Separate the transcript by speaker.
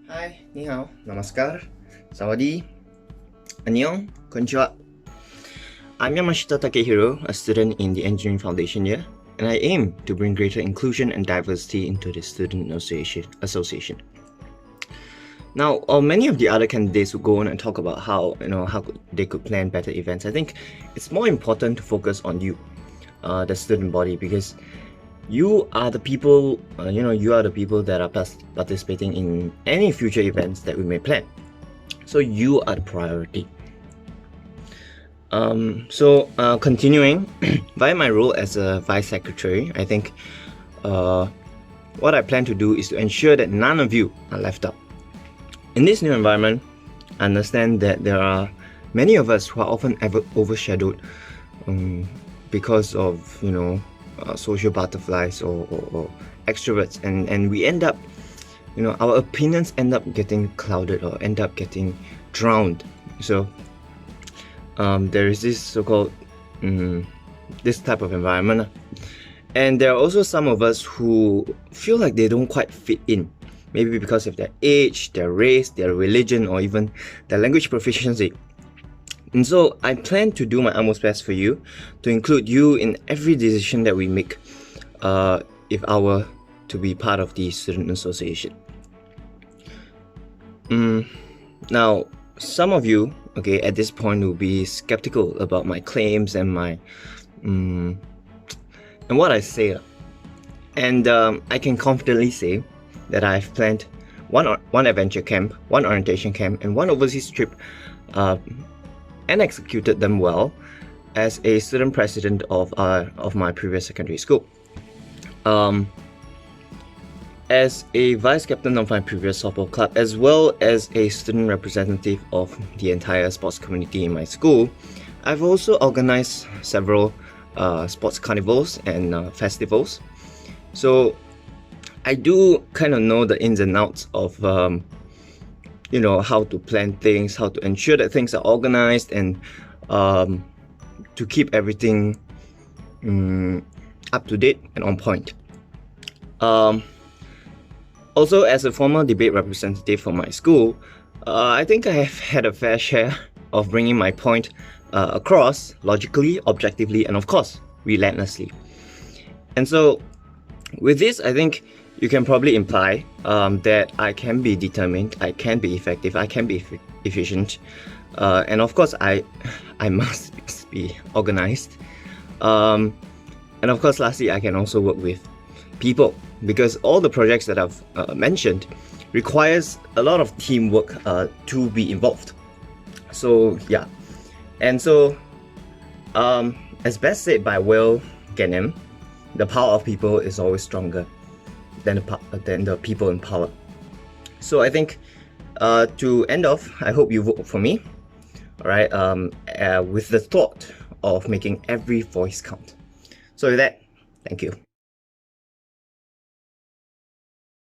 Speaker 1: Hi, ni hao, namaskar, sawadee, annyeong, konnichiwa. I'm Yamashita Takehiro, a student in the Engineering Foundation year, and I aim to bring greater inclusion and diversity into the Student Association. Now, many of the other candidates will go on and talk about how they could plan better events. I think it's more important to focus on you, the student body, because you are the people, you are the people that are participating in any future events that we may plan. So you are the priority. Continuing, via my role as a Vice Secretary, I think what I plan to do is to ensure that none of you are left out. In this new environment, I understand that there are many of us who are often overshadowed because of, social butterflies or extroverts, and we end up, our opinions end up getting clouded or end up getting drowned. So there is this so-called this type of environment, and there are also some of us who feel like they don't quite fit in, maybe because of their age, their race, their religion, or even their language proficiency. And so I plan to do my utmost best for you, to include you in every decision that we make if I were to be part of the Student Association. Now, some of you, at this point will be skeptical about my claims and my and what I say. And I can confidently say that I've planned one adventure camp, one orientation camp, and one overseas trip, and executed them well as a student president of my previous secondary school. As a vice captain of my previous softball club, as well as a student representative of the entire sports community in my school, I've also organized several sports carnivals and festivals. So I do kind of know the ins and outs of how to plan things, how to ensure that things are organized, and to keep everything up to date and on point. Also, as a former debate representative for my school, I think I have had a fair share of bringing my point across logically, objectively, and of course, relentlessly. And so, with this, I think you can probably imply that I can be determined, I can be effective, I can be efficient, and of course, I must be organized. And of course, lastly, I can also work with people, because all the projects that I've mentioned requires a lot of teamwork to be involved. So yeah, and so as best said by Wael Ghenim, the power of people is always stronger than the people in power. So I think to end off, I hope you vote for me, all right, with the thought of making every voice count. So with that, thank you.